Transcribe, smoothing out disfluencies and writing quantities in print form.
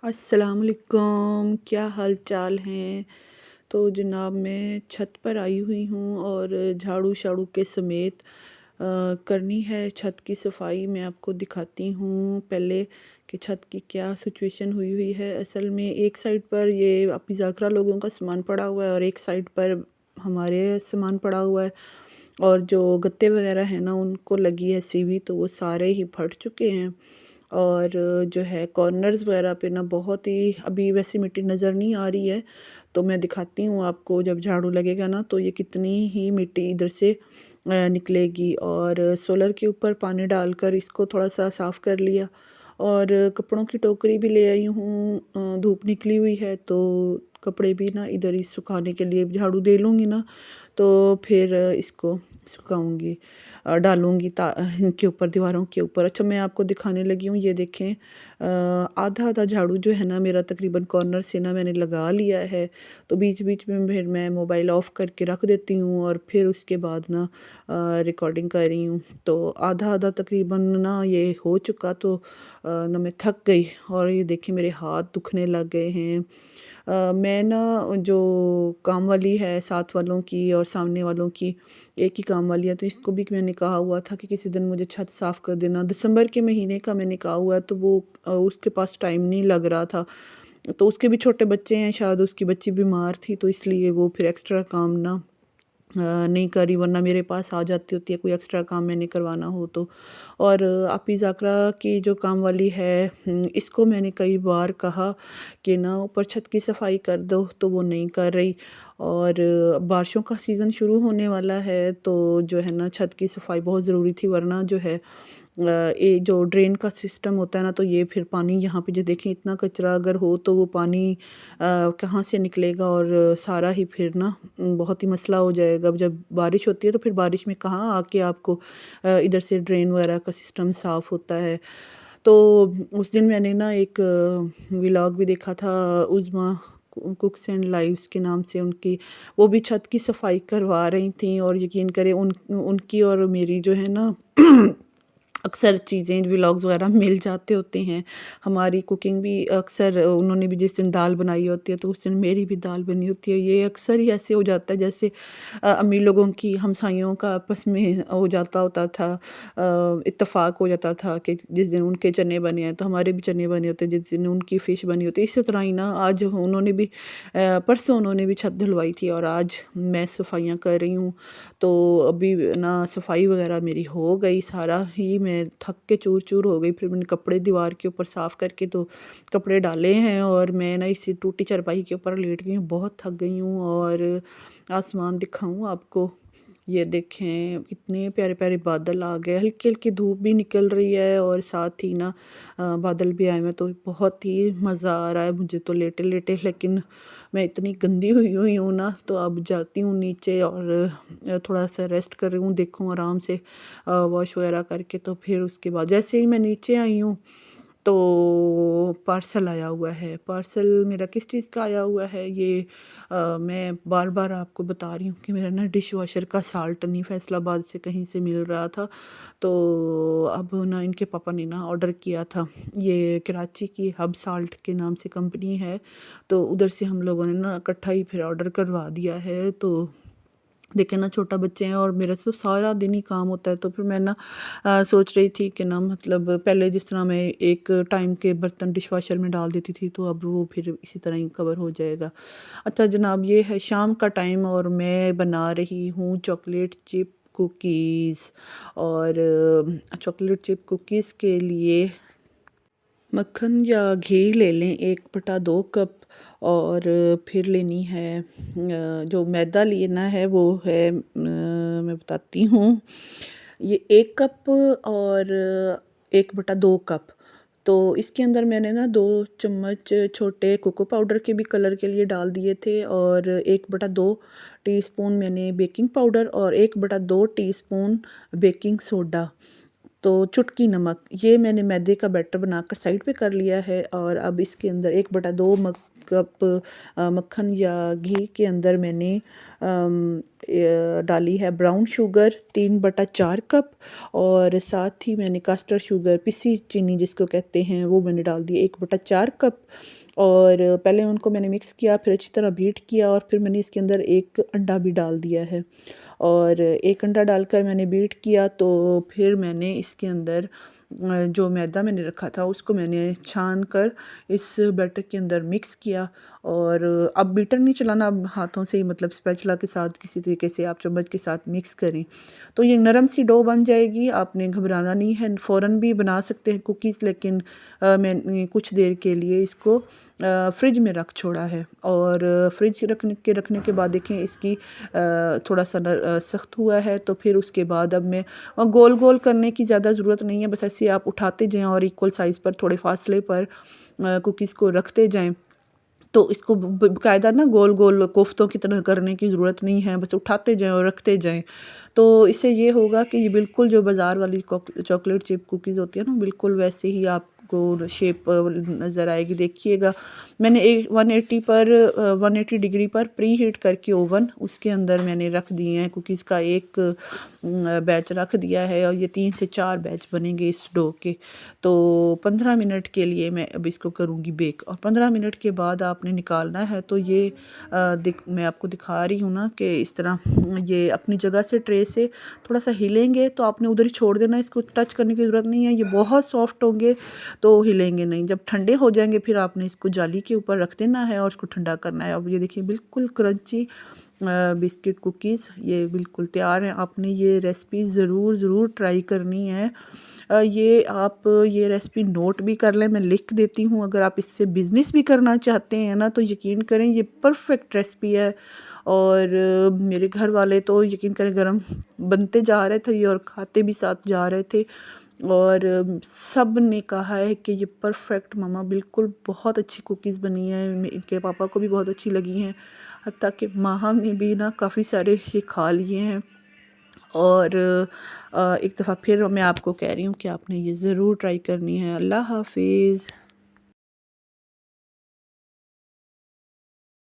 अस्सलाम वालेकुम, क्या हाल चाल हैं। तो जनाब मैं छत पर आई हुई हूँ और झाड़ू शाड़ू के समेत करनी है छत की सफाई। मैं आपको दिखाती हूँ पहले कि छत की क्या सिचुएशन हुई हुई है। असल में एक साइड पर ये अपिज़ाकरा लोगों का सामान पड़ा हुआ है और एक साइड पर हमारे सामान पड़ा हुआ है। और जो गत्ते वगैरह हैं ना उनको लगी है सीवी, तो वो सारे ही फट चुके हैं। और जो है कॉर्नर्स वगैरह पे ना बहुत ही अभी वैसी मिट्टी नज़र नहीं आ रही है। तो मैं दिखाती हूँ आपको, जब झाड़ू लगेगा ना तो ये कितनी ही मिट्टी इधर से निकलेगी। और सोलर के ऊपर पानी डालकर इसको थोड़ा सा साफ़ कर लिया और कपड़ों की टोकरी भी ले आई हूँ। धूप निकली हुई है तो कपड़े भी ना इधर ही सुखाने के लिए झाड़ू दे लूँगी ना, तो फिर इसको सुखाऊंगी, डालूंगी के ऊपर, दीवारों के ऊपर। अच्छा, मैं आपको दिखाने लगी हूँ, ये देखें। आधा आधा झाड़ू जो है ना मेरा तकरीबन कॉर्नर से ना मैंने लगा लिया है। तो बीच बीच में फिर मैं मोबाइल ऑफ़ करके रख देती हूँ और फिर उसके बाद ना रिकॉर्डिंग कर रही हूँ। तो आधा आधा तकरीबन ना ये हो चुका, तो ना मैं थक गई और ये देखिए मेरे हाथ दुखने लग गए हैं। मैं ना जो काम वाली है, साथ वालों की और सामने वालों की एक ही काम वाली है, तो इसको भी मैंने कहा हुआ था कि किसी दिन मुझे छत साफ़ कर देना। दिसंबर के महीने का मैंने कहा हुआ है, तो वो उसके पास टाइम नहीं लग रहा था। तो उसके भी छोटे बच्चे हैं, शायद उसकी बच्ची बीमार थी तो इसलिए वो फिर एक्स्ट्रा काम ना नहीं करी, वरना मेरे पास आ जाती होती है कोई एक्स्ट्रा काम मैंने करवाना हो तो। और आपी ज़ाकरा की जो काम वाली है, इसको मैंने कई बार कहा कि ना ऊपर छत की सफाई कर दो, तो वो नहीं कर रही। और बारिशों का सीज़न शुरू होने वाला है तो जो है ना छत की सफाई बहुत ज़रूरी थी, वरना जो है ये जो ड्रेन का सिस्टम होता है ना, तो ये फिर पानी यहाँ पे जो देखें इतना कचरा अगर हो तो वो पानी कहाँ से निकलेगा। और सारा ही फिर ना बहुत ही मसला हो जाएगा। अब जब बारिश होती है तो फिर बारिश में कहाँ आके आपको इधर से ड्रेन वगैरह का सिस्टम साफ़ होता है। तो उस दिन मैंने ना एक व्लॉग भी देखा था, उज़मा कुक्स एंड लाइव्स के नाम से उनकी, वो भी छत की सफाई करवा रही थी। और यकीन करें उनकी और मेरी जो है ना अक्सर चीज़ें व्लॉग्स वगैरह मिल जाते होते हैं। हमारी कुकिंग भी अक्सर, उन्होंने भी जिस दिन दाल बनाई होती है तो उस दिन मेरी भी दाल बनी होती है। ये अक्सर ही ऐसे हो जाता है जैसे अमीर लोगों की हमसायों का आपस में हो जाता होता था, इत्तेफाक हो जाता था कि जिस दिन उनके चने बने हैं तो हमारे भी चने बने होते हैं, जिस दिन उनकी फ़िश बनी होती है। इसी तरह ही ना आज उन्होंने भी परसों उन्होंने भी छत धुलवाई थी और आज मैं सफाइयाँ कर रही हूँ। तो अभी ना सफाई वगैरह मेरी हो गई, सारा ही मैं थक के चूर चूर हो गई। फिर मैंने कपड़े दीवार के ऊपर साफ़ करके तो कपड़े डाले हैं और मैं ना इसी टूटी चारपाई के ऊपर लेट गई हूँ, बहुत थक गई हूँ। और आसमान दिखाऊँ आपको, ये देखें कितने प्यारे प्यारे बादल आ गए, हल्की हल्की धूप भी निकल रही है और साथ ही ना बादल भी आए हुए हैं। तो बहुत ही मज़ा आ रहा है मुझे तो लेटे लेटे। लेकिन मैं इतनी गंदी हुई हुई हूँ ना, तो अब जाती हूँ नीचे और थोड़ा सा रेस्ट कर रही हूँ, देखूँ आराम से वॉश वगैरह करके। तो फिर उसके बाद जैसे ही मैं नीचे आई हूँ तो पार्सल आया हुआ है। पार्सल मेरा किस चीज़ का आया हुआ है ये मैं बार बार आपको बता रही हूँ कि मेरा ना डिश वॉशर का साल्ट नहीं फैसलाबाद से कहीं से मिल रहा था। तो अब ना इनके पापा ने ना ऑर्डर किया था, ये कराची की हब साल्ट के नाम से कंपनी है, तो उधर से हम लोगों ने ना इकट्ठा ही फिर ऑर्डर करवा दिया है। तो देखे ना छोटा बच्चे हैं और मेरा तो सारा दिन ही काम होता है। तो फिर मैं ना सोच रही थी कि ना मतलब पहले जिस तरह मैं एक टाइम के बर्तन डिशवाशर में डाल देती थी, तो अब वो फिर इसी तरह ही कवर हो जाएगा। अच्छा जनाब, ये है शाम का टाइम और मैं बना रही हूँ चॉकलेट चिप कुकीज़। और चॉकलेट चिप कुकीज़ के लिए मक्खन या घी ले लें 1/2 कप। और फिर लेनी है जो मैदा लेना है वो है मैं बताती हूँ, ये 1 कप और 1/2 कप। तो इसके अंदर मैंने ना 2 चम्मच छोटे कोको पाउडर के भी कलर के लिए डाल दिए थे और 1/2 टीस्पून मैंने बेकिंग पाउडर और 1/2 टीस्पून बेकिंग सोडा। तो चुटकी नमक, ये मैंने मैदे का बैटर बनाकर साइड पे कर लिया है। और अब इसके अंदर 1/2 कप मक्खन या घी के अंदर मैंने डाली है ब्राउन शुगर 3/4 कप, और साथ ही मैंने कास्टर शुगर, पिसी चीनी जिसको कहते हैं, वो मैंने डाल दी 1/4 कप। और पहले उनको मैंने मिक्स किया, फिर अच्छी तरह बीट किया, और फिर मैंने इसके अंदर एक अंडा भी डाल दिया है। और एक अंडा डालकर मैंने बीट किया, तो फिर मैंने इसके अंदर जो मैदा मैंने रखा था उसको मैंने छान कर इस बैटर के अंदर मिक्स किया। और अब बीटर नहीं चलाना, अब हाथों से ही, मतलब स्पैचुला के साथ किसी तरीके से आप चम्मच के साथ मिक्स करें, तो ये नरम सी डो बन जाएगी। आपने घबराना नहीं है, फ़ौरन भी बना सकते हैं कुकीज़, लेकिन मैंने कुछ देर के लिए इसको फ्रिज में रख छोड़ा है। और फ्रिज रखने के बाद देखें इसकी थोड़ा सा सख्त हुआ है। तो फिर उसके बाद अब मैं गोल गोल करने की ज़्यादा ज़रूरत नहीं है, बस ऐसे आप उठाते जाएं और इक्वल साइज़ पर थोड़े फासले पर कुकीज़ को रखते जाएं। तो इसको बाकायदा ना गोल गोल कोफ्तों की तरह करने की ज़रूरत नहीं है, बस उठाते जाएं और रखते जाएं। तो इससे ये होगा कि ये बिल्कुल जो बाज़ार वाली चॉकलेट चिप कुकीज़ होती है ना, बिल्कुल वैसे ही आपको शेप नज़र आएगी। देखिएगा, मैंने 180 डिग्री पर प्री हीट करके ओवन, उसके अंदर मैंने रख दिए हैं कुकीज़ का एक बैच रख दिया है, और ये 3 से 4 बैच बनेंगे इस डो के। तो 15 मिनट के लिए मैं अब इसको करूँगी बेक, और 15 मिनट के बाद आपने निकालना है। तो ये मैं आपको दिखा रही हूँ ना कि इस तरह ये अपनी जगह से ट्रे से थोड़ा सा हिलेंगे, तो आपने उधर ही छोड़ देना, इसको टच करने की ज़रूरत नहीं है। ये बहुत सॉफ्ट होंगे तो हिलेंगे नहीं, जब ठंडे हो जाएंगे फिर आपने इसको जाली के ऊपर रख देना है और उसको ठंडा करना है। अब ये देखिए बिल्कुल क्रंची बिस्किट कुकीज़ ये बिल्कुल तैयार हैं। आपने ये रेसिपी ज़रूर ट्राई करनी है। ये आप ये रेसिपी नोट भी कर लें, मैं लिख देती हूँ। अगर आप इससे बिज़नेस भी करना चाहते हैं ना, तो यकीन करें ये परफेक्ट रेसिपी है। और मेरे घर वाले तो यकीन करें गरम बनते जा रहे थे और खाते भी साथ जा रहे थे, और सब ने कहा है कि ये परफेक्ट मम्मा, बिल्कुल बहुत अच्छी कुकीज़ बनी है। इनके पापा को भी बहुत अच्छी लगी हैं, हत्ता कि माहा ने भी ना काफ़ी सारे ये खा लिए हैं। और एक दफ़ा फिर मैं आपको कह रही हूँ कि आपने ये ज़रूर ट्राई करनी है। अल्लाह हाफ़िज़।